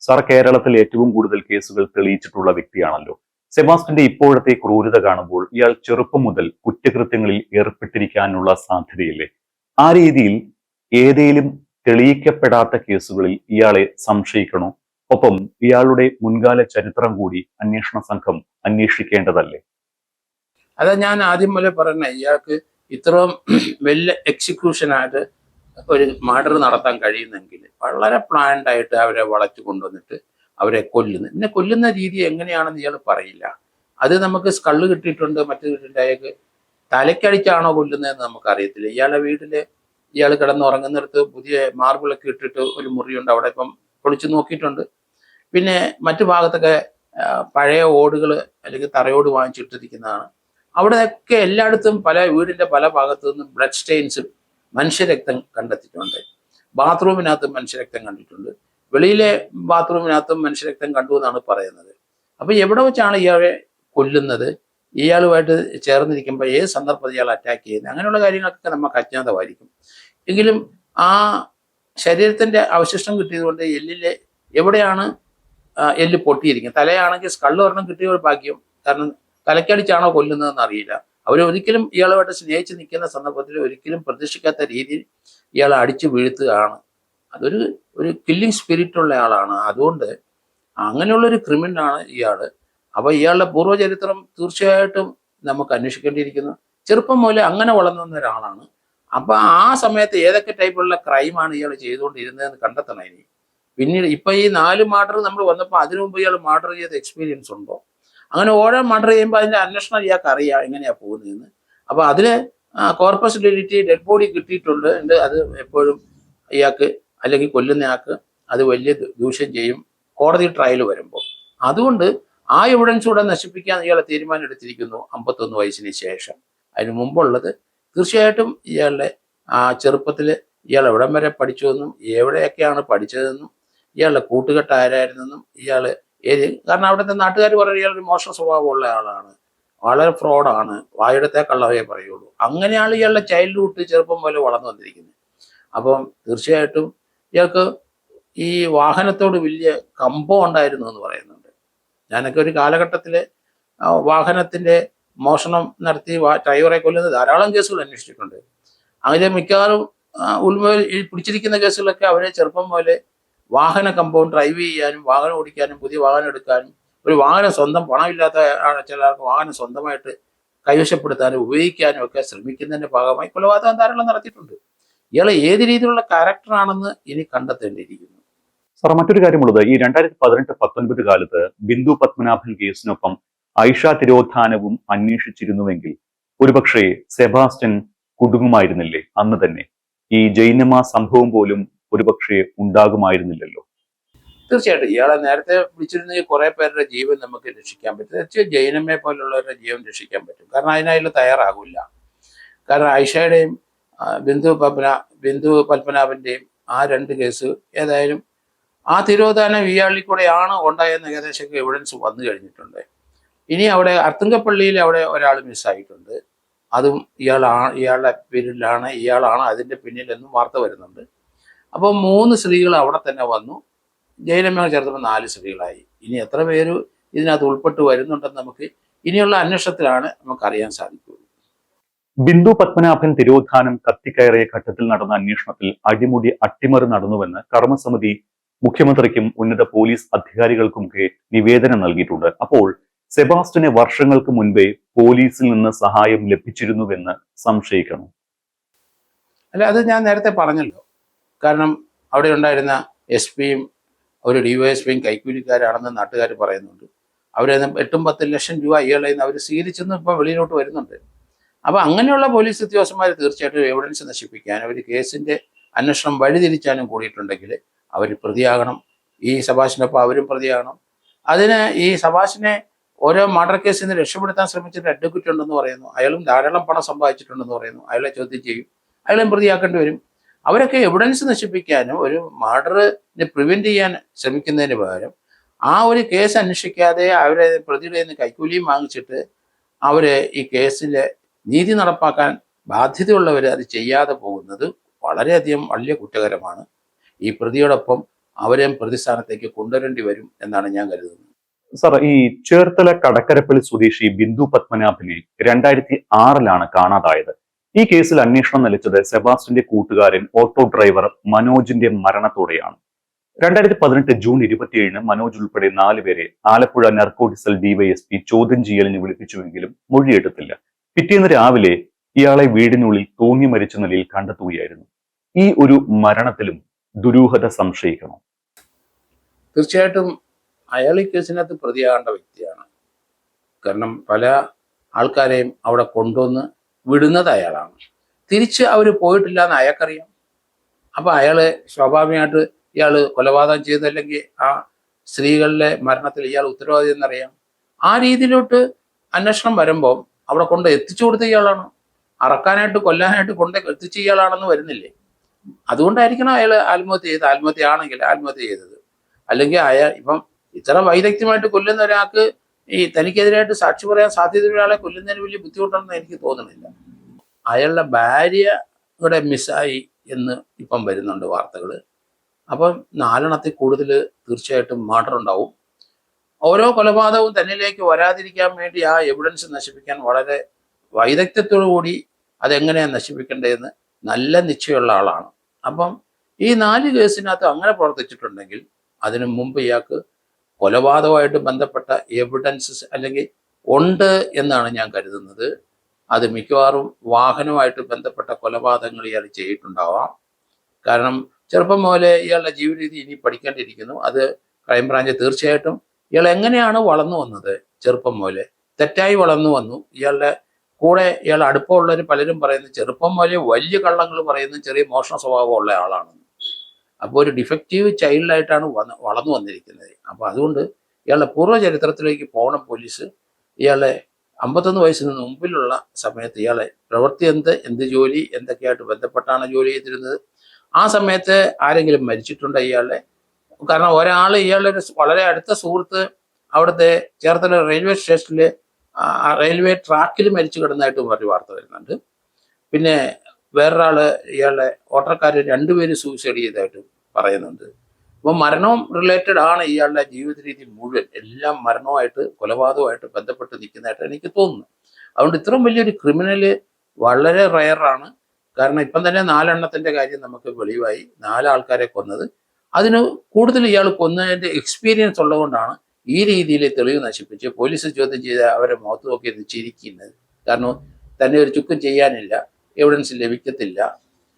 Sir കേരളത്തിൽ ഏറ്റവും കൂടുതൽ കേസുകൾ തെളിയിച്ചിട്ടുള്ള വ്യക്തിയാണല്ലോ. സെബാസ്റ്റിന്റെ ഇപ്പോഴത്തെ ക്രൂരത കാണുമ്പോൾ ഇയാൾ ചെറുപ്പം മുതൽ കുറ്റകൃത്യങ്ങളിൽ ഏർപ്പെട്ടിരിക്കാനുള്ള സാധ്യതയില്ലേ? ആ രീതിയിൽ ഏതേലും തെളിയിക്കപ്പെടാത്ത കേസുകളിൽ ഇയാളെ സംശയിക്കണോ? ഒപ്പം ഇയാളുടെ മുൻകാല ചരിത്രം കൂടി അന്വേഷണ സംഘം അന്വേഷിക്കേണ്ടതല്ലേ? അതാ ഞാൻ ആദ്യം മുതലേ പറഞ്ഞ ഇയാൾക്ക് ഇത്രയും വലിയ എക്സിക്യൂഷനായിട്ട് ഒരു മർഡർ നടത്താൻ കഴിയുന്നെങ്കിൽ വളരെ പ്ലാൻഡ് ആയിട്ട് അവരെ വളച്ചു കൊണ്ടുവന്നിട്ട് അവരെ കൊല്ലുന്നു. പിന്നെ കൊല്ലുന്ന രീതി എങ്ങനെയാണെന്ന് ഇയാൾ പറയില്ല. അത് നമുക്ക് സ്കള്ള് കിട്ടിയിട്ടുണ്ട്, മറ്റു കിട്ടിയിട്ടുണ്ട്. അയാൾക്ക് തലക്കടിച്ചാണോ കൊല്ലുന്നതെന്ന് നമുക്കറിയത്തില്ല. ഇയാളുടെ വീട്ടിൽ ഇയാൾ കിടന്നുറങ്ങുന്നിടത്ത് പുതിയ മാർബിളൊക്കെ ഇട്ടിട്ട് ഒരു മുറിയുണ്ട്, അവിടെ ഇപ്പം പൊളിച്ചു നോക്കിയിട്ടുണ്ട്. പിന്നെ മറ്റു ഭാഗത്തൊക്കെ പഴയ ഓടുകൾ അല്ലെങ്കിൽ തറയോട് വാങ്ങിച്ചിട്ടിരിക്കുന്നതാണ്. അവിടെയൊക്കെ എല്ലായിടത്തും വീടിന്റെ പല ഭാഗത്തു നിന്നും ബ്ലഡ് സ്റ്റെയിൻസും മനുഷ്യരക്തം കണ്ടെത്തിയിട്ടുണ്ട്. ബാത്റൂമിനകത്തും മനുഷ്യരക്തം കണ്ടിട്ടുണ്ട്. വെളിയിലെ ബാത്റൂമിനകത്തും മനുഷ്യരക്തം കണ്ടു എന്നാണ് പറയുന്നത്. അപ്പൊ എവിടെ വെച്ചാണ് ഇയാളെ കൊല്ലുന്നത്, ഇയാളുമായിട്ട് ചേർന്നിരിക്കുമ്പോൾ ഏത് സന്ദർഭത്തിൽ ഇയാൾ അറ്റാക്ക് ചെയ്യുന്നത്, അങ്ങനെയുള്ള കാര്യങ്ങളൊക്കെ നമുക്ക് അജ്ഞാതമായിരിക്കും. എങ്കിലും ആ ശരീരത്തിന്റെ അവശിഷ്ടം കിട്ടിയത് കൊണ്ട് എല്ലിലെ എവിടെയാണ് എല്ല് പൊട്ടിയിരിക്കുന്നത്, തലയാണെങ്കിൽ സ്കള്ള് ഒരെണ്ണം കിട്ടിയ ഒരു ഭാഗ്യം. കാരണം തലക്കടിച്ചാണോ കൊല്ലുന്നതെന്ന് അറിയില്ല. അവരൊരിക്കലും ഇയാളുമായിട്ട് സ്നേഹിച്ച് നിൽക്കുന്ന സന്ദർഭത്തിൽ ഒരിക്കലും പ്രതീക്ഷിക്കാത്ത രീതിയിൽ ഇയാളെ അടിച്ചു വീഴ്ത്തുകയാണ്. ഒരു കില്ലിങ് സ്പിരിറ്റ് ഉള്ള ആളാണ്. അതുകൊണ്ട് അങ്ങനെയുള്ളൊരു ക്രിമിനലാണ് ഇയാള്. അപ്പൊ ഇയാളുടെ പൂർവ്വചരിത്രം തീർച്ചയായിട്ടും നമുക്ക് അന്വേഷിക്കേണ്ടിയിരിക്കുന്നു. ചെറുപ്പം മുതലേ അങ്ങനെ വളർന്നു വന്ന ഒരാളാണ്. അപ്പൊ ആ സമയത്ത് ഏതൊക്കെ ടൈപ്പുള്ള ക്രൈമാണ് ഇയാൾ ചെയ്തുകൊണ്ടിരുന്നതെന്ന് കണ്ടെത്തണം. ഇനി പിന്നീട് ഇപ്പൊ ഈ 4 മർഡർ നമ്മൾ വന്നപ്പോൾ അതിനു മുമ്പ് ഇയാൾ മർഡർ ചെയ്ത എക്സ്പീരിയൻസ് ഉണ്ടോ? അങ്ങനെ ഓരോ മർഡർ ചെയ്യുമ്പോൾ അതിന്റെ അന്വേഷണം ഇയാൾക്ക് അറിയാം എങ്ങനെയാ പോകുന്നതെന്ന്. അപ്പൊ അതില് കോർപ്പസ് ഡെലിറ്റി ഡെഡ് ബോഡി കിട്ടിയിട്ടുണ്ട്. അത് എപ്പോഴും ഇയാൾക്ക് അല്ലെങ്കിൽ കൊല്ലുന്നയാൾക്ക് അത് വലിയ ദൂഷ്യം ചെയ്യും കോടതി ട്രയൽ വരുമ്പോൾ. അതുകൊണ്ട് ആ എവിഡൻസ് കൂടെ നശിപ്പിക്കാൻ ഇയാളെ തീരുമാനം എടുത്തിരിക്കുന്നു 51 വയസ്സിന് ശേഷം. അതിന് മുമ്പുള്ളത് തീർച്ചയായിട്ടും ഇയാളുടെ ആ ചെറുപ്പത്തിൽ ഇയാൾ എവിടം വരെ പഠിച്ചു എന്നും എവിടെയൊക്കെയാണ് പഠിച്ചതെന്നും ഇയാളുടെ കൂട്ടുകെട്ട് ആരായിരുന്നെന്നും കാരണം അവിടുത്തെ നാട്ടുകാർ പറയുന്നത് ഇയാളൊരു മോശ സ്വഭാവമുള്ള ആളാണ്, വളരെ ഫ്രോഡാണ്, വായെടുത്തേ കള്ളവേ പറയുള്ളൂ. അങ്ങനെയാണ് ഇയാളുടെ ചൈൽഡ്ഹുഡ് ചെറുപ്പം പോലെ വളർന്നു വന്നിരിക്കുന്നത്. അപ്പം തീർച്ചയായിട്ടും ഇയാൾക്ക് ഈ വാഹനത്തോട് വലിയ കമ്പം ഉണ്ടായിരുന്നു എന്ന് പറയുന്നുണ്ട്. ഞാനൊക്കെ ഒരു കാലഘട്ടത്തിൽ വാഹനത്തിന്റെ മോഷണം നടത്തി ഡ്രൈവറെ കൊല്ലുന്ന ധാരാളം കേസുകൾ അന്വേഷിച്ചിട്ടുണ്ട്. അതിലെ മിക്കവാറും പിടിച്ചിരിക്കുന്ന കേസുകളൊക്കെ അവരെ ചെറുപ്പം പോലെ വാഹന കമ്പവും ഡ്രൈവ് ചെയ്യാനും വാഹനം ഓടിക്കാനും പുതിയ വാഹനം എടുക്കാനും ഒരു വാഹനം സ്വന്തം പണമില്ലാത്ത ചിലർക്ക് വാഹനം സ്വന്തമായിട്ട് കൈവശപ്പെടുത്താനും ഉപയോഗിക്കാനും ഒക്കെ ശ്രമിക്കുന്നതിന്റെ ഭാഗമായി കൊലപാതകം ധാരാളം നടത്തിയിട്ടുണ്ട്. ഇയാൾ ഏത് രീതിയിലുള്ള ക്യാരക്ടറാണെന്ന് ഇനി കണ്ടെത്തേണ്ടിയിരിക്കുന്നു. സാർ, മറ്റൊരു കാര്യമുള്ളത്, ഈ 2018-19 കാലത്ത് ബിന്ദു പത്മനാഭൻ കേസിനൊപ്പം ഐഷ തിരോധാനവും അന്വേഷിച്ചിരുന്നുവെങ്കിൽ ഒരുപക്ഷെ സെബാസ്റ്റ്യൻ കുടുങ്ങുമായിരുന്നില്ലേ? അന്ന് തന്നെ ഈ ജൈനമ സംഭവം പോലും ഒരുപക്ഷെ ഉണ്ടാകുമായിരുന്നില്ലല്ലോ. തീർച്ചയായിട്ടും ഇയാളെ നേരത്തെ വിളിച്ചിരുന്നെങ്കിൽ കുറെ പേരുടെ ജീവൻ നമുക്ക് രക്ഷിക്കാൻ പറ്റും. തീർച്ചയായും ജൈനമ്മയെ പോലുള്ളവരുടെ ജീവൻ രക്ഷിക്കാൻ പറ്റും. കാരണം അതിനായാലും തയ്യാറാകില്ല. കാരണം ഐഷയുടെയും ബിന്ദു പത്മനാഭന്റെയും ആ 2 കേസ് ഏതായാലും ആ തിരോധാനം ഇയാളിൽ കൂടെയാണ് ഉണ്ടായെന്ന് ഏകദേശം എവിഡൻസ് വന്നു കഴിഞ്ഞിട്ടുണ്ട്. ഇനി അവിടെ അർത്തുങ്കപ്പള്ളിയിൽ അവിടെ ഒരാൾ മിസ്സായിട്ടുണ്ട്. അതും ഇയാളുടെ പേരിലാണ്, ഇയാളാണ് അതിന്റെ പിന്നിലെന്നും വാർത്ത വരുന്നുണ്ട്. അപ്പോൾ 3 സ്ത്രീകൾ അവിടെ തന്നെ വന്നു. ജൈനമ്മ ചേർത്തപ്പോൾ 4 സ്ത്രീകളായി. ഇനി എത്ര പേര് ഇതിനകത്ത് ഉൾപ്പെട്ട് വരുന്നുണ്ടെന്ന് നമുക്ക് ഇനിയുള്ള അന്വേഷണത്തിലാണ് നമുക്കറിയാൻ സാധിക്കുകയുള്ളൂ. ബിന്ദു പത്മനാഭൻ തിരോധാനം കത്തിക്കയറിയ ഘട്ടത്തിൽ നടന്ന അന്വേഷണത്തിൽ അട്ടിമറി നടന്നുവെന്ന് കർമ്മസമിതി മുഖ്യമന്ത്രിക്കും ഉന്നത പോലീസ് അധികാരികൾക്കുമൊക്കെ നിവേദനം നൽകിയിട്ടുണ്ട്. അപ്പോൾ സെബാസ്റ്റ്യന് വർഷങ്ങൾക്ക് മുൻപേ പോലീസിൽ നിന്ന് സഹായം ലഭിച്ചിരുന്നുവെന്ന് സംശയിക്കണം? അല്ല, അത് ഞാൻ നേരത്തെ പറഞ്ഞല്ലോ. കാരണം അവിടെ ഉണ്ടായിരുന്ന SP-യും ഒരു DYSP-യും കൈക്കൂലിക്കാരാണെന്ന് നാട്ടുകാർ പറയുന്നുണ്ട്. അവരെ 8-10 ലക്ഷം രൂപ ഇയാളെ അവർ സ്വീകരിച്ചെന്ന് ഇപ്പം വെളിയിലോട്ട് വരുന്നുണ്ട്. അപ്പൊ അങ്ങനെയുള്ള പോലീസ് ഉദ്യോഗസ്ഥന്മാർ തീർച്ചയായിട്ടും എവിഡൻസ് നശിപ്പിക്കാനും ഒരു കേസിന്റെ അന്വേഷണം വഴിതിരിച്ചാനും കൂടിയിട്ടുണ്ടെങ്കിൽ അവർ പ്രതിയാകണം. ഈ സബാഷിനൊപ്പം അവരും പ്രതിയാകണം. അതിന് ഈ സബാഷിനെ ഓരോ മർഡർ കേസിൽ നിന്ന് രക്ഷപ്പെടുത്താൻ ശ്രമിച്ചിട്ട് അഡ്വക്കേറ്റ് ഉണ്ടെന്ന് പറയുന്നു. അയാളും ധാരാളം പണം സമ്പാദിച്ചിട്ടുണ്ടെന്ന് പറയുന്നു. അയാളെ ചോദ്യം ചെയ്യും, അയാളെയും പ്രതിയാക്കേണ്ടി വരും. അവരൊക്കെ എവിഡൻസ് നശിപ്പിക്കാനും ഒരു മർഡറിനെ പ്രിവെന്റ് ചെയ്യാൻ ശ്രമിക്കുന്നതിന് പകരം ആ ഒരു കേസ് അന്വേഷിക്കാതെ അവരെ പ്രതിയുടെ നിന്ന് കൈക്കൂലിയും വാങ്ങിച്ചിട്ട് അവര് ഈ കേസിലെ നീതി നടപ്പാക്കാൻ ബാധ്യതയുള്ളവർ അത് ചെയ്യാതെ പോകുന്നത് വളരെയധികം വലിയ കുറ്റകരമാണ്. ഈ പ്രതിയോടൊപ്പം അവരെയും പ്രതിസ്ഥാനത്തേക്ക് കൊണ്ടുവരേണ്ടി വരും എന്നാണ് ഞാൻ കരുതുന്നത്. സാർ, ഈ ചേർത്തല കടക്കരപ്പള്ളി സ്വദേശി ബിന്ദു പത്മനാഭനെ 2006 കാണാതായത്. ഈ കേസിൽ അന്വേഷണം നിലച്ചത് സെബാസ്റ്റിന്റെ കൂട്ടുകാരൻ ഓട്ടോ ഡ്രൈവർ മനോജിന്റെ മരണത്തോടെയാണ്. 2018 ജൂൺ 27 മനോജ് ഉൾപ്പെടെ 4 പേരെ ആലപ്പുഴ നർക്കോട്ടിക്സ് ഡിവൈഎസ്പി ചോദ്യം ചെയ്യലിന് വിളിപ്പിച്ചുവെങ്കിലും മൊഴിയെടുത്തില്ല. പിറ്റേന്ന് രാവിലെ ഇയാളെ വീടിനുള്ളിൽ തൂങ്ങി മരിച്ച നിലയിൽ കണ്ടെത്തുകയായിരുന്നു. ഈ ഒരു മരണത്തിലും ദുരൂഹത സംശയിക്കണം. തീർച്ചയായിട്ടും അയാൾ ഈ കേസിനകത്ത് പ്രതിയാകേണ്ട വ്യക്തിയാണ്. കാരണം പല ആൾക്കാരെയും അവിടെ കൊണ്ടുവന്ന് വിടുന്നത് അയാളാണ്. തിരിച്ച് അവർ പോയിട്ടില്ല എന്ന് അയാൾക്കറിയാം. അപ്പൊ അയാള് സ്വാഭാവികമായിട്ട് ഇയാൾ കൊലപാതകം ചെയ്തല്ലെങ്കിൽ ആ സ്ത്രീകളുടെ മരണത്തിൽ ഇയാൾ ഉത്തരവാദി എന്നറിയാം. ആ രീതിയിലോട്ട് അന്വേഷണം വരുമ്പോൾ അവിടെ കൊണ്ട് എത്തിച്ചു കൊടുത്ത ഇയാളാണ്. അറക്കാനായിട്ട് കൊല്ലാനായിട്ട് കൊണ്ട് എത്തിച്ച ഇയാളാണെന്ന് വരുന്നില്ലേ? അതുകൊണ്ടായിരിക്കണം അയാൾ ആത്മഹത്യ ചെയ്ത്, ആത്മഹത്യയാണെങ്കിൽ ആത്മഹത്യ ചെയ്തത്. അല്ലെങ്കിൽ അയാൾ ഇപ്പം ഇത്ര വൈദഗ്ധ്യമായിട്ട് കൊല്ലുന്ന ഒരാൾക്ക് ഈ തനിക്കെതിരായിട്ട് സാക്ഷി പറയാൻ സാധ്യതയുള്ള ഒരാളെ കൊല്ലുന്നതിന് വലിയ ബുദ്ധിമുട്ടാണെന്ന് എനിക്ക് തോന്നുന്നില്ല. അയാളുടെ ഭാര്യയുടെ മിസ്സായി എന്ന് ഇപ്പം വരുന്നുണ്ട് വാർത്തകൾ. അപ്പം 4 കൂടുതൽ തീർച്ചയായിട്ടും മർഡർ ഉണ്ടാവും. ഓരോ കൊലപാതകവും തന്നിലേക്ക് വരാതിരിക്കാൻ വേണ്ടി ആ എവിഡൻസ് നശിപ്പിക്കാൻ വളരെ വൈദഗ്ധ്യത്തോടു കൂടി അതെങ്ങനെയാണ് നശിപ്പിക്കേണ്ടതെന്ന് നല്ല നിശ്ചയമുള്ള ആളാണ്. അപ്പം ഈ 4 കേസിനകത്ത് അങ്ങനെ പ്രവർത്തിച്ചിട്ടുണ്ടെങ്കിൽ അതിനു മുമ്പ് ഇയാൾക്ക് കൊലപാതകമായിട്ട് ബന്ധപ്പെട്ട എവിഡൻസസ് അല്ലെങ്കിൽ ഉണ്ട് എന്നാണ് ഞാൻ കരുതുന്നത്. അത് മിക്കവാറും വാഹനവുമായിട്ട് ബന്ധപ്പെട്ട കൊലപാതകങ്ങൾ ഇയാൾ ചെയ്തിട്ടുണ്ടാവാം. കാരണം ചെറുപ്പം മുതലേ ഇയാളുടെ ജീവിത രീതി ഇനി പഠിക്കേണ്ടിയിരിക്കുന്നു. അത് ക്രൈംബ്രാഞ്ച് തീർച്ചയായിട്ടും ഇയാൾ എങ്ങനെയാണ് വളർന്നു വന്നത്, ചെറുപ്പം മുതലേ തെറ്റായി വളർന്നു വന്നു. ഇയാളുടെ കൂടെ ഇയാൾ അടുപ്പമുള്ളവർ പലരും പറയുന്നത് ചെറുപ്പം മുതലേ വലിയ കള്ളങ്ങൾ പറയുന്നത് ചെറിയ മോഷണ സ്വഭാവമുള്ള ആളാണെന്ന്. അപ്പോൾ ഒരു ഡിഫക്റ്റീവ് ചൈൽഡായിട്ടാണ് വളർന്നു വന്നിരിക്കുന്നത്. അപ്പോൾ അതുകൊണ്ട് ഇയാളുടെ പൂർവ്വ ചരിത്രത്തിലേക്ക് പോകണം പോലീസ്. ഇയാളെ 51 വയസ്സിന് മുമ്പിലുള്ള സമയത്ത് ഇയാളെ പ്രവൃത്തി എന്ത് ജോലി എന്തൊക്കെയായിട്ട് ബന്ധപ്പെട്ടാണ് ജോലി ചെയ്തിരുന്നത്, ആ സമയത്ത് ആരെങ്കിലും മരിച്ചിട്ടുണ്ടോ ഇയാളെ? കാരണം ഒരാൾ ഇയാളുടെ ഒരു വളരെ അടുത്ത സുഹൃത്ത് അവിടുത്തെ ചേർത്തല റെയിൽവേ സ്റ്റേഷനിൽ റെയിൽവേ ട്രാക്കിൽ മരിച്ചു കിടന്നതായിട്ട് ഒരു വാർത്ത വരുന്നുണ്ട്. പിന്നെ വേറൊരാള് ഇയാളുടെ ഓട്ടോക്കാർ 2 പേര് സൂയിസൈഡ് ചെയ്തതായിട്ട് പറയുന്നുണ്ട്. അപ്പോൾ മരണവും റിലേറ്റഡ് ആണ് ഇയാളുടെ ജീവിത രീതി മുഴുവൻ. എല്ലാം മരണവുമായിട്ട് കൊലപാതകമായിട്ട് ബന്ധപ്പെട്ട് നിൽക്കുന്നതായിട്ട് എനിക്ക് തോന്നുന്നു. അതുകൊണ്ട് ഇത്രയും വലിയൊരു ക്രിമിനല് വളരെ റയറാണ്. കാരണം ഇപ്പം തന്നെ 4 എണ്ണത്തിന്റെ കാര്യം നമുക്ക് വെളിവായി. 4 ആൾക്കാരെ കൊന്നത്. അതിന് കൂടുതൽ ഇയാൾ കൊന്നതിന്റെ എക്സ്പീരിയൻസ് ഉള്ളതുകൊണ്ടാണ് ഈ രീതിയിൽ തെളിവ് നശിപ്പിച്ച് പോലീസ് ചോദ്യം ചെയ്ത് അവരെ മുഖത്ത് നോക്കി ചിരിക്കുന്നത്. കാരണം തന്നെ ഒരു ചുക്കും ചെയ്യാനില്ല, എവിഡൻസ് ലഭിക്കത്തില്ല.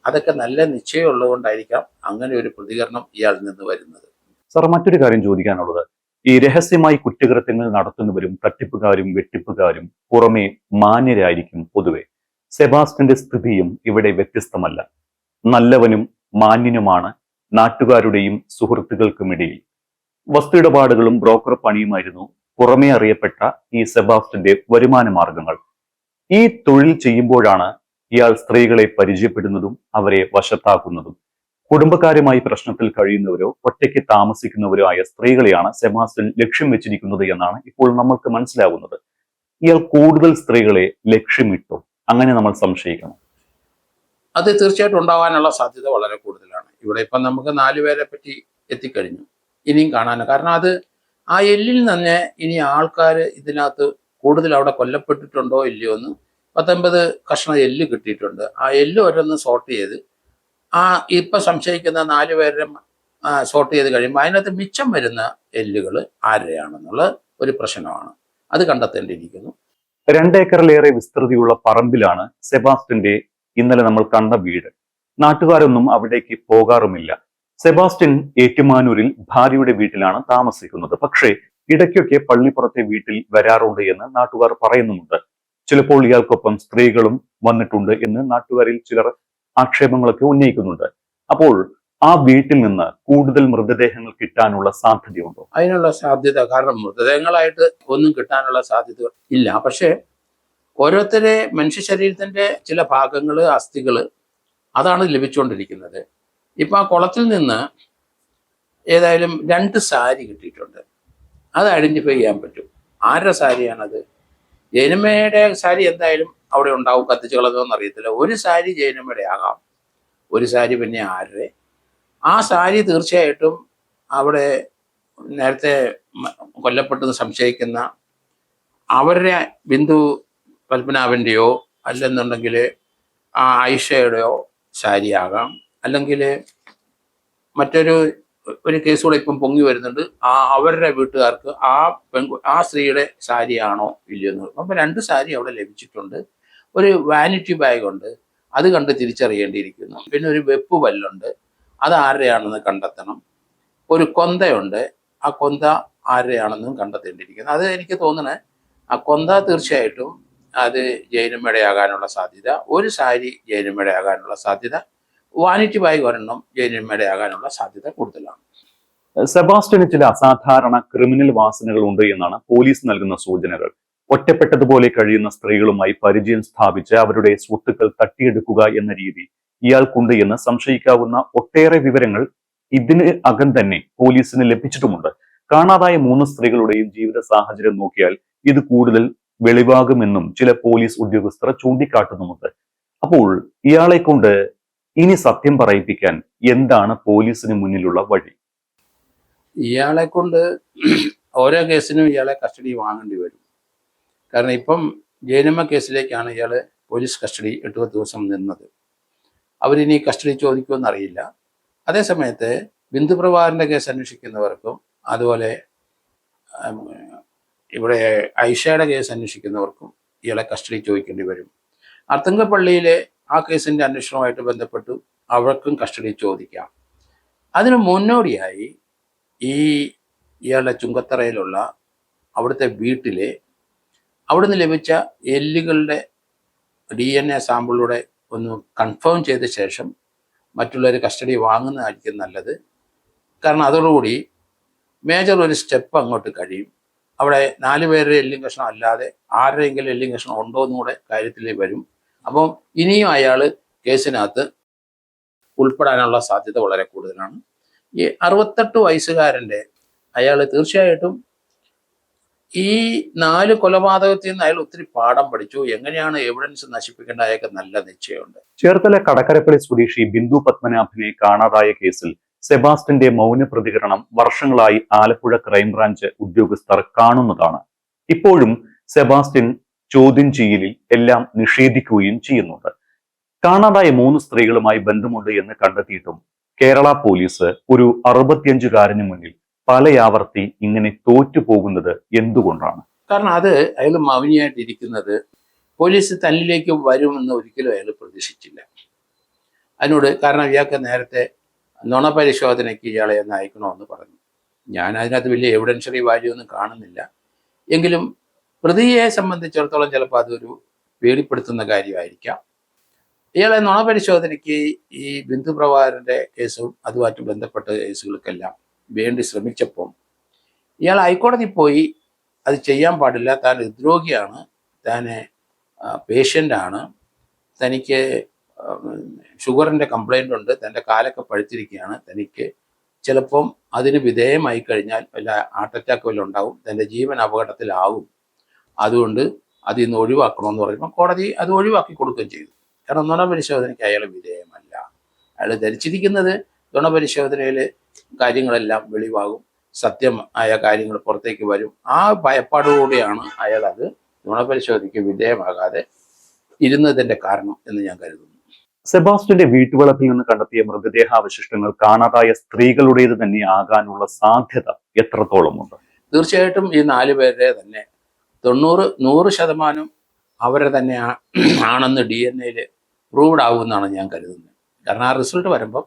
അതൊക്കെ നല്ല നിശ്ചയം ഉള്ളതുകൊണ്ടായിരിക്കാം അങ്ങനെ ഒരു പ്രതികരണം ഇയാളിൽ നിന്ന് വരുന്നത്. സാർ, മറ്റൊരു കാര്യം ചോദിക്കാനുള്ളത്, ഈ രഹസ്യമായി കുറ്റകൃത്യങ്ങൾ നടത്തുന്നവരും തട്ടിപ്പുകാരും വെട്ടിപ്പുകാരും പുറമെ മാന്യരായിരിക്കും പൊതുവെ. സെബാസ്റ്റിന്റെ സ്ഥിതിയും ഇവിടെ വ്യത്യസ്തമല്ല. നല്ലവനും മാന്യനുമാണ് നാട്ടുകാരുടെയും സുഹൃത്തുക്കൾക്കുമിടയിൽ. വസ്തുയിടപാടുകളും ബ്രോക്കർ പണിയുമായിരുന്നു പുറമെ അറിയപ്പെട്ട ഈ സെബാസ്റ്റിന്റെ വരുമാന മാർഗങ്ങൾ. ഈ തൊഴിൽ ചെയ്യുമ്പോഴാണ് ഇയാൾ സ്ത്രീകളെ പരിചയപ്പെടുന്നതും അവരെ വശത്താക്കുന്നതും. കുടുംബക്കാരുമായി പ്രശ്നത്തിൽ കഴിയുന്നവരോ ഒറ്റയ്ക്ക് താമസിക്കുന്നവരോ ആയ സ്ത്രീകളെയാണ് സെബാസ്റ്റ്യൻ ലക്ഷ്യം വെച്ചിരിക്കുന്നത് എന്നാണ് ഇപ്പോൾ നമ്മൾക്ക് മനസ്സിലാവുന്നത്. ഇയാൾ കൂടുതൽ സ്ത്രീകളെ ലക്ഷ്യമിട്ടു, അങ്ങനെ നമ്മൾ സംശയിക്കണം? അത് തീർച്ചയായിട്ടും ഉണ്ടാവാനുള്ള സാധ്യത വളരെ കൂടുതലാണ്. ഇവിടെ ഇപ്പം നമുക്ക് 4 പേരെ പറ്റി എത്തിക്കഴിഞ്ഞു. ഇനിയും കാണാനാണ്. കാരണം അത് ആ എല്ലിൽ തന്നെ ഇനി ആൾക്കാർ ഇതിനകത്ത് കൂടുതൽ അവിടെ കൊല്ലപ്പെട്ടിട്ടുണ്ടോ ഇല്ലയോ എന്ന് 19 കഷ്ണം എല്ല് കിട്ടിയിട്ടുണ്ട്. ആ എല്ല് ഓരോന്ന് സോർട്ട് ചെയ്ത് ആ ഇപ്പം സംശയിക്കുന്ന 4 പേരെ സോർട്ട് ചെയ്ത് കഴിയുമ്പോൾ അതിനകത്ത് മിച്ചം വരുന്ന എല്ലുകൾ ആരുടെയാണെന്നുള്ള ഒരു പ്രശ്നമാണ്. അത് കണ്ടെത്തേണ്ടിയിരിക്കുന്നു. 2 ഏക്കറിലേറെ വിസ്തൃതിയുള്ള പറമ്പിലാണ് സെബാസ്റ്റ്യന്റെ ഇന്നലെ നമ്മൾ കണ്ട വീട്. നാട്ടുകാരൊന്നും അവിടേക്ക് പോകാറുമില്ല. സെബാസ്റ്റ്യൻ ഏറ്റുമാനൂരിൽ ഭാര്യയുടെ വീട്ടിലാണ് താമസിക്കുന്നത്. പക്ഷേ ഇടയ്ക്കൊക്കെ പള്ളിപ്പുറത്തെ വീട്ടിൽ വരാറുണ്ട് എന്ന് നാട്ടുകാർ പറയുന്നുമുണ്ട്. ചിലപ്പോൾ ഇയാൾക്കൊപ്പം സ്ത്രീകളും വന്നിട്ടുണ്ട് എന്ന് നാട്ടുകാരിൽ ചിലർ ആക്ഷേപങ്ങളൊക്കെ ഉന്നയിക്കുന്നുണ്ട്. അപ്പോൾ ആ വീട്ടിൽ നിന്ന് കൂടുതൽ മൃതദേഹങ്ങൾ കിട്ടാനുള്ള സാധ്യതയുണ്ടോ? അതിനുള്ള സാധ്യത, കാരണം മൃതദേഹങ്ങളായിട്ട് ഒന്നും കിട്ടാനുള്ള സാധ്യത ഇല്ല. പക്ഷേ ഓരോരുത്തരെ മനുഷ്യ ശരീരത്തിന്റെ ചില ഭാഗങ്ങൾ, അസ്ഥികൾ, അതാണ് ലഭിച്ചുകൊണ്ടിരിക്കുന്നത്. ഇപ്പം ആ കുളത്തിൽ നിന്ന് ഏതായാലും 2 സാരി കിട്ടിയിട്ടുണ്ട്. അത് ഐഡന്റിഫൈ ചെയ്യാൻ പറ്റും. ആരുടെ സാരിയാണത്? ജൈനമ്മയുടെ സാരി എന്തായാലും അവിടെ ഉണ്ടാവും, കത്തിച്ച് കളഞ്ഞോന്ന് അറിയത്തില്ല. ഒരു സാരി ജൈനമ്മയുടെ ആകാം, ഒരു സാരി പിന്നെ ആരുടെ. ആ സാരി തീർച്ചയായിട്ടും അവിടെ നേരത്തെ കൊല്ലപ്പെട്ടെന്ന് സംശയിക്കുന്ന അവരുടെ ബിന്ദു പത്മനാഭൻ്റെയോ അല്ലെന്നുണ്ടെങ്കിൽ ആ ആയിഷയുടെയോ സാരിയാകാം, അല്ലെങ്കിൽ മറ്റൊരു കേസ് കൂടെ ഇപ്പം പൊങ്ങി വരുന്നുണ്ട്, അവരുടെ വീട്ടുകാർക്ക് ആ സ്ത്രീയുടെ സാരിയാണോ ഇല്ലയോ എന്ന്. അപ്പം 2 സാരി അവിടെ ലഭിച്ചിട്ടുണ്ട്. ഒരു വാനിറ്റി ബാഗ് ഉണ്ട്, അത് കണ്ട് തിരിച്ചറിയേണ്ടിയിരിക്കുന്നു. പിന്നെ ഒരു വെപ്പ് പല്ലുണ്ട്, അത് ആരുടെയാണെന്ന് കണ്ടെത്തണം. ഒരു കൊന്തയുണ്ട്, ആ കൊന്ത ആരുടെയാണെന്നും കണ്ടെത്തേണ്ടിയിരിക്കുന്നു. അത് എനിക്ക് തോന്നണേ ആ കൊന്ത തീർച്ചയായിട്ടും അത് ജൈനമ്മയുടെയാകാനുള്ള സാധ്യത, ഒരു സാരി ജൈനമ്മയുടെയാകാനുള്ള സാധ്യത, വാനിറ്റി ബാഗ് ഒരെണ്ണം ജൈനമ്മയുടെയാകാനുള്ള സാധ്യത കൂടുതലാണ്. സെബാസ്റ്റ്യന് ചില അസാധാരണ ക്രിമിനൽ വാസനകൾ ഉണ്ട് എന്നാണ് പോലീസ് നൽകുന്ന സൂചനകൾ. ഒറ്റപ്പെട്ടതുപോലെ കഴിയുന്ന സ്ത്രീകളുമായി പരിചയം സ്ഥാപിച്ച് അവരുടെ സ്വത്തുക്കൾ തട്ടിയെടുക്കുക എന്ന രീതി ഇയാൾക്കുണ്ട് എന്ന് സംശയിക്കാവുന്ന ഒട്ടേറെ വിവരങ്ങൾ ഇതിന് അകം തന്നെ പോലീസിന് ലഭിച്ചിട്ടുമുണ്ട്. കാണാതായ 3 സ്ത്രീകളുടെയും ജീവിത സാഹചര്യം നോക്കിയാൽ ഇത് കൂടുതൽ വെളിവാകുമെന്നും ചില പോലീസ് ഉദ്യോഗസ്ഥർ ചൂണ്ടിക്കാട്ടുന്നുമുണ്ട്. അപ്പോൾ ഇയാളെ കൊണ്ട് ഇനി സത്യം പറയിപ്പിക്കാൻ എന്താണ് പോലീസിന് മുന്നിലുള്ള വഴി? ഇയാളെ കൊണ്ട് ഓരോ കേസിനും ഇയാളെ കസ്റ്റഡി വാങ്ങേണ്ടി വരും. കാരണം ഇപ്പം ജൈനമ്മ കേസിലേക്കാണ് ഇയാൾ പോലീസ് കസ്റ്റഡി 8 ദിവസം നിന്നത്. അവരിനി കസ്റ്റഡി ചോദിക്കുമെന്നറിയില്ല. അതേസമയത്ത് ബിന്ദുപ്രഭാകരൻ്റെ കേസ് അന്വേഷിക്കുന്നവർക്കും അതുപോലെ ഇവിടെ ഐഷയുടെ കേസ് അന്വേഷിക്കുന്നവർക്കും ഇയാളെ കസ്റ്റഡി ചോദിക്കേണ്ടി വരും. അർത്തുങ്കപ്പള്ളിയിലെ ആ കേസിൻ്റെ അന്വേഷണവുമായിട്ട് ബന്ധപ്പെട്ട് അവർക്കും കസ്റ്റഡി ചോദിക്കാം. അതിന് മുന്നോടിയായി ഇയാളുടെ ചുങ്കത്തറയിലുള്ള അവിടുത്തെ വീട്ടിലെ അവിടുന്ന് ലഭിച്ച എല്ലുകളുടെ DNA സാമ്പിളിലൂടെ ഒന്ന് കൺഫേം ചെയ്ത ശേഷം മറ്റുള്ളവർ കസ്റ്റഡി വാങ്ങുന്നതായിരിക്കും നല്ലത്. കാരണം അതോടുകൂടി മേജർ ഒരു സ്റ്റെപ്പ് അങ്ങോട്ട് കഴിയും. അവിടെ 4 പേരുടെ എല്ലും കഷ്ണം അല്ലാതെ ആരുടെയെങ്കിലും എല്ലും കഷ്ണം ഉണ്ടോ എന്നുകൂടെ കാര്യത്തിൽ വരും. അപ്പം ഇനിയും അയാൾ കേസിനകത്ത് ഉൾപ്പെടാനുള്ള സാധ്യത വളരെ കൂടുതലാണ്. ഈ 68 വയസ്സുകാരൻ്റെ അയാൾ തീർച്ചയായിട്ടും ഈ 4 കൊലപാതകത്തിൽ നിന്ന് അയാൾ ഒത്തിരി പാഠം പഠിച്ചു. എങ്ങനെയാണ് എവിഡൻസ് നശിപ്പിക്കേണ്ട അയാൾക്ക് നല്ല നിശ്ചയമുണ്ട്. ചേർത്തല കടക്കരപ്പള്ളി സ്വദേശി ബിന്ദു പത്മനാഭനെ കാണാതായ കേസിൽ സെബാസ്റ്റ്യന്റെ മൗന പ്രതികരണം വർഷങ്ങളായി ആലപ്പുഴ ക്രൈംബ്രാഞ്ച് ഉദ്യോഗസ്ഥർ കാണുന്നതാണ്. ഇപ്പോഴും സെബാസ്റ്റ്യൻ ചോദ്യം ചെയ്യലിൽ എല്ലാം നിഷേധിക്കുകയും ചെയ്യുന്നുണ്ട്. കാണാതായ 3 സ്ത്രീകളുമായി ബന്ധമുണ്ട് എന്ന് കണ്ടെത്തിയിട്ടും കേരള പോലീസ് ഒരു 65-കാരന് മുന്നിൽ പലയാവർത്തി ഇങ്ങനെ തോറ്റുപോകുന്നത് എന്തുകൊണ്ടാണ്? കാരണം അത് അയാൾ മൗനിയായിട്ടിരിക്കുന്നത് പോലീസ് തന്നിലേക്ക് വരുമെന്ന് ഒരിക്കലും അയാൾ പ്രതീക്ഷിച്ചില്ല. അതിനോട് കാരണം ഇയാൾക്ക് നേരത്തെ നുണ പരിശോധനയ്ക്ക് ഇയാളെ ഒന്ന് അയക്കണമെന്ന് പറഞ്ഞു. ഞാൻ അതിനകത്ത് വലിയ എവിഡൻഷ്യറി വാല്യൂ ഒന്നും കാണുന്നില്ല. എങ്കിലും പ്രതിയെ സംബന്ധിച്ചിടത്തോളം ചിലപ്പോൾ അതൊരു പേടിപ്പെടുത്തുന്ന കാര്യമായിരിക്കാം. ഇയാളെ നുണ പരിശോധനയ്ക്ക് ഈ ബിന്ദുപ്രഭാകരൻ്റെ കേസും അതുമായിട്ട് ബന്ധപ്പെട്ട കേസുകൾക്കെല്ലാം വേണ്ടി ശ്രമിച്ചപ്പം ഇയാൾ ഹൈക്കോടതി പോയി അത് ചെയ്യാൻ പാടില്ല, താൻ ഹൃദ്രോഗിയാണ്, താൻ പേഷ്യൻ്റാണ്, തനിക്ക് ഷുഗറിൻ്റെ കംപ്ലൈൻ്റ് ഉണ്ട്, തൻ്റെ കാലൊക്കെ പഴുത്തിരിക്കുകയാണ്, തനിക്ക് ചിലപ്പം അതിന് വിധേയമായി കഴിഞ്ഞാൽ വല്ല ഹാർട്ട് അറ്റാക്ക് വല്ലതും ഉണ്ടാവും, തൻ്റെ ജീവൻ അപകടത്തിലാവും, അതുകൊണ്ട് അതിൽ നിന്ന് ഒഴിവാക്കണമെന്ന് പറയുമ്പോൾ കോടതി അത് ഒഴിവാക്കി കൊടുക്കുകയും ചെയ്തു. കാരണം നുണപരിശോധനയ്ക്ക് അയാൾ വിധേയമല്ല. അയാൾ ധരിച്ചിരിക്കുന്നത് നുണപരിശോധനയിൽ കാര്യങ്ങളെല്ലാം വെളിവാകും, സത്യം ആയ കാര്യങ്ങൾ പുറത്തേക്ക് വരും. ആ ഭയപ്പാടോടെയാണ് അയാൾ അത് നുണപരിശോധനയ്ക്ക് വിധേയമാകാതെ ഇരുന്നതിൻ്റെ കാരണം എന്ന് ഞാൻ കരുതുന്നു. സെബാസ്റ്റ്യന്റെ വീട്ടുവളപ്പിൽ നിന്ന് കണ്ടെത്തിയ മൃതദേഹാവശിഷ്ടങ്ങൾ കാണാതായ സ്ത്രീകളുടേത് തന്നെ ആകാനുള്ള സാധ്യത എത്രത്തോളമുണ്ട്? തീർച്ചയായിട്ടും ഈ 4 പേരുടെ തന്നെ 100% അവരെ തന്നെ ആണെന്ന് DNA പ്രൂവ്ഡ് ആകുമെന്നാണ് ഞാൻ കരുതുന്നത്. കാരണം ആ റിസൾട്ട് വരുമ്പം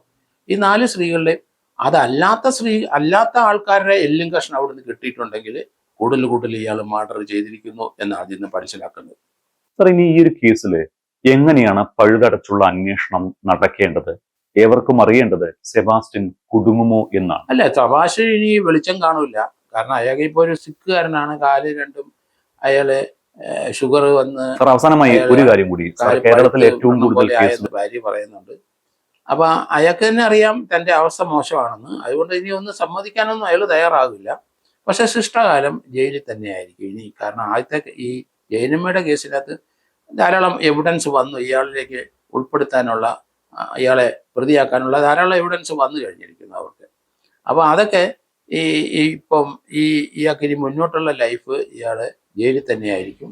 ഈ 4 സ്ത്രീകളുടെ അല്ലാത്ത ആൾക്കാരുടെ എല്ലും കഷ്ണം അവിടെ നിന്ന് കിട്ടിയിട്ടുണ്ടെങ്കിൽ കൂടുതൽ ഇയാൾ മർഡർ ചെയ്തിരിക്കുന്നു എന്നാണ് അതിൽ നിന്ന് മനസ്സിലാക്കുന്നത്. സാർ, ഇനി ഈ ഒരു കേസിൽ എങ്ങനെയാണ് പഴുതടച്ചുള്ള അന്വേഷണം നടക്കേണ്ടത്? ഏവർക്കും അറിയേണ്ടത് സെബാസ്റ്റ്യൻ കുടുങ്ങുമോ എന്നാണ്. അല്ല, തമാശ ഇനി വെളിച്ചം കാണില്ല. കാരണം അയാൾക്ക് ഇപ്പോൾ ഒരു സിക്കുകാരനാണ്, കാല് രണ്ടും അയാള് ഷുഗർ വന്ന്. അവസാനമായി ഒരു കാര്യം കൂടി, കേരളത്തിൽ ഏറ്റവും കൂടുതൽ ഭാര്യ പറയുന്നുണ്ട്. അപ്പൊ അയാൾക്ക് തന്നെ അറിയാം തൻ്റെ അവസ്ഥ മോശമാണെന്ന്. അതുകൊണ്ട് ഇനി ഒന്നും സമ്മതിക്കാനൊന്നും അയാൾ തയ്യാറാകില്ല. പക്ഷെ ശിഷ്ടകാലം ജയിലിൽ തന്നെയായിരിക്കും ഇനി. കാരണം ആദ്യത്തെ ഈ ജൈനമ്മയുടെ കേസിനകത്ത് ധാരാളം എവിഡൻസ് വന്നു, ഇയാളിലേക്ക് ഉൾപ്പെടുത്താനുള്ള, ഇയാളെ പ്രതിയാക്കാനുള്ള ധാരാളം എവിഡൻസ് വന്നു കഴിഞ്ഞിരിക്കുന്നു അവർക്ക്. അപ്പോൾ അതൊക്കെ ഇപ്പം ഇയാൾക്ക് ഇനി മുന്നോട്ടുള്ള ലൈഫ് ഇയാൾ ജയിലിൽ തന്നെയായിരിക്കും.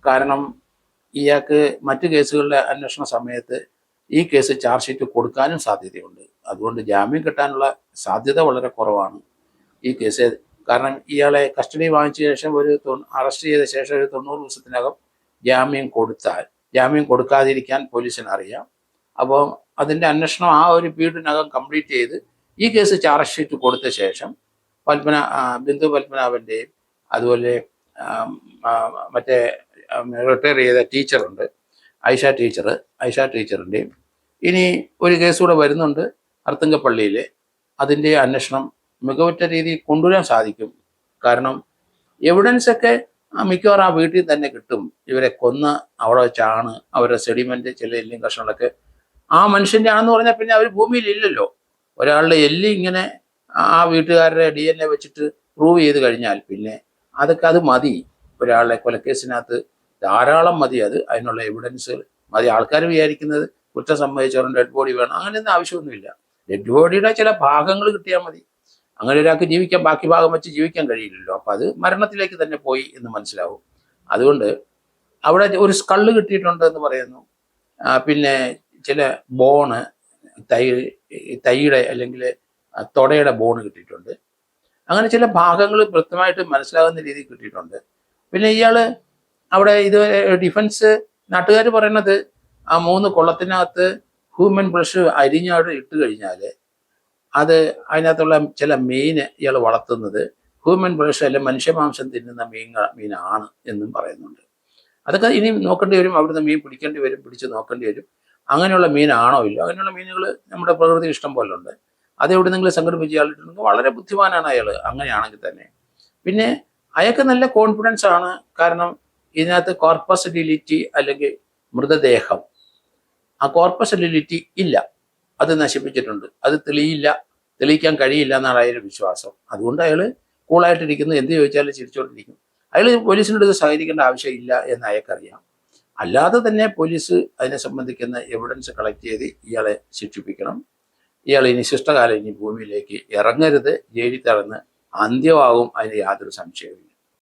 കാരണം ഇയാൾക്ക് മറ്റു കേസുകളുടെ അന്വേഷണ സമയത്ത് ഈ കേസ് ചാർജ് ഷീറ്റ് കൊടുക്കാനും സാധ്യതയുണ്ട്. അതുകൊണ്ട് ജാമ്യം കിട്ടാനുള്ള സാധ്യത വളരെ കുറവാണ് ഈ കേസ്. കാരണം ഇയാളെ കസ്റ്റഡി വാങ്ങിച്ച ശേഷം അറസ്റ്റ് ചെയ്ത ശേഷം ഒരു 90 ദിവസത്തിനകം ജാമ്യം കൊടുക്കാതിരിക്കാൻ പോലീസിന് അറിയാം. അപ്പോൾ അതിൻ്റെ അന്വേഷണം ആ ഒരു പീരീഡിനകം കംപ്ലീറ്റ് ചെയ്ത് ഈ കേസ് ചാർജ് ഷീറ്റ് കൊടുത്ത ശേഷം ബിന്ദു പത്മനാഭൻ്റെയും അതുപോലെ മറ്റേ റിട്ടയർ ചെയ്ത ടീച്ചറുണ്ട് ഐഷ ടീച്ചറിൻ്റെയും ഇനി ഒരു കേസ് കൂടെ വരുന്നുണ്ട് അർത്തുങ്കപ്പള്ളിയിൽ. അതിൻ്റെ അന്വേഷണം മികവുറ്റ രീതിയിൽ കൊണ്ടുവരാൻ സാധിക്കും. കാരണം എവിഡൻസൊക്കെ മിക്കവാറും ആ വീട്ടിൽ തന്നെ കിട്ടും. ഇവരെ കൊന്ന് അവിടെ വെച്ചാണ് അവരുടെ സെഡിമെന്റ് ചില എല്ലും കഷ്ണങ്ങളൊക്കെ ആ മനുഷ്യൻ്റെ ആണെന്ന് പറഞ്ഞാൽ പിന്നെ അവർ ഭൂമിയിൽ ഇല്ലല്ലോ. ഒരാളുടെ എല്ല് ഇങ്ങനെ ആ വീട്ടുകാരുടെ DNA വെച്ചിട്ട് പ്രൂവ് ചെയ്ത് കഴിഞ്ഞാൽ പിന്നെ അത് മതി. ഒരാളുടെ കൊലക്കേസിനകത്ത് ധാരാളം മതി. അതിനുള്ള എവിഡൻസ് മതി. ആൾക്കാർ വിചാരിക്കുന്നത് കുറ്റം സംഭവിച്ചവരുടെ ഡെഡ് ബോഡി വേണം, അങ്ങനെയൊന്നും ആവശ്യമൊന്നുമില്ല. ഡെഡ് ബോഡിയുടെ ചില ഭാഗങ്ങൾ കിട്ടിയാൽ മതി. അങ്ങനെ ഒരാൾക്ക് ബാക്കി ഭാഗം വെച്ച് ജീവിക്കാൻ കഴിയില്ലല്ലോ. അപ്പം അത് മരണത്തിലേക്ക് തന്നെ പോയി എന്ന് മനസ്സിലാവും. അതുകൊണ്ട് അവിടെ ഒരു സ്കള്ള് കിട്ടിയിട്ടുണ്ട് എന്ന് പറയുന്നു. പിന്നെ ചില ബോണ് തൈയുടെ അല്ലെങ്കിൽ തൊടയുടെ ബോണ് കിട്ടിയിട്ടുണ്ട്. അങ്ങനെ ചില ഭാഗങ്ങൾ കൃത്യമായിട്ട് മനസ്സിലാകുന്ന രീതിയിൽ കിട്ടിയിട്ടുണ്ട്. പിന്നെ ഇയാള് അവിടെ ഡിഫൻസ് നാട്ടുകാർ പറയുന്നത് ആ 3 കൊള്ളത്തിനകത്ത് ഹ്യൂമൻ ബ്ലഷ് അരിഞ്ഞാട് ഇട്ട് കഴിഞ്ഞാൽ അതിനകത്തുള്ള ചില മീന് ഇയാൾ വളർത്തുന്നത് ഹ്യൂമൻ ബ്ലഷ് അല്ലെ മനുഷ്യമാംസം തിന്നുന്ന മീനാണ് എന്നും പറയുന്നുണ്ട്. അതൊക്കെ ഇനി നോക്കേണ്ടി വരും. അവിടുന്ന് മീൻ പിടിച്ച് നോക്കേണ്ടി വരും. അങ്ങനെയുള്ള മീനാണോ ഇല്ല. അങ്ങനെയുള്ള മീനുകൾ നമ്മുടെ പ്രകൃതി ഇഷ്ടം പോലെ ഉണ്ട്. അതെവിടെ നിങ്ങൾ സംഘടിപ്പിച്ച് ഇയാളിട്ടുണ്ടെങ്കിൽ വളരെ ബുദ്ധിമാനാണ് അയാൾ അങ്ങനെയാണെങ്കിൽ തന്നെ. പിന്നെ അയാൾക്ക് നല്ല കോൺഫിഡൻസ് ആണ്. കാരണം ഇതിനകത്ത് കോർപ്പസ് ഡിലിറ്റി അല്ലെങ്കിൽ മൃതദേഹം, ആ കോർപ്പസ് ഡിലിറ്റി ഇല്ല, അത് നശിപ്പിച്ചിട്ടുണ്ട്, അത് തെളിയിക്കാൻ കഴിയില്ല എന്നാണ് അയാളുടെ വിശ്വാസം. അതുകൊണ്ട് അയാൾ കൂളായിട്ടിരിക്കുന്നു. എന്ത് ചോദിച്ചാലും ചിരിച്ചുകൊണ്ടിരിക്കും. അയാൾ പോലീസിനോട് ഇത് സഹകരിക്കേണ്ട ആവശ്യമില്ല എന്ന് അയാൾക്കറിയാം. അല്ലാതെ തന്നെ പോലീസ് അതിനെ സംബന്ധിക്കുന്ന എവിഡൻസ് കളക്ട് ചെയ്ത് ഇയാളെ ശിക്ഷിപ്പിക്കണം. ഇയാൾ ഇനി ശിഷ്ടകാലം ഇനി ഭൂമിയിലേക്ക് ഇറങ്ങരുത്. ജയിലിൽ തടന്ന് അന്ത്യമാകും, അതിന് യാതൊരു സംശയവുമില്ല.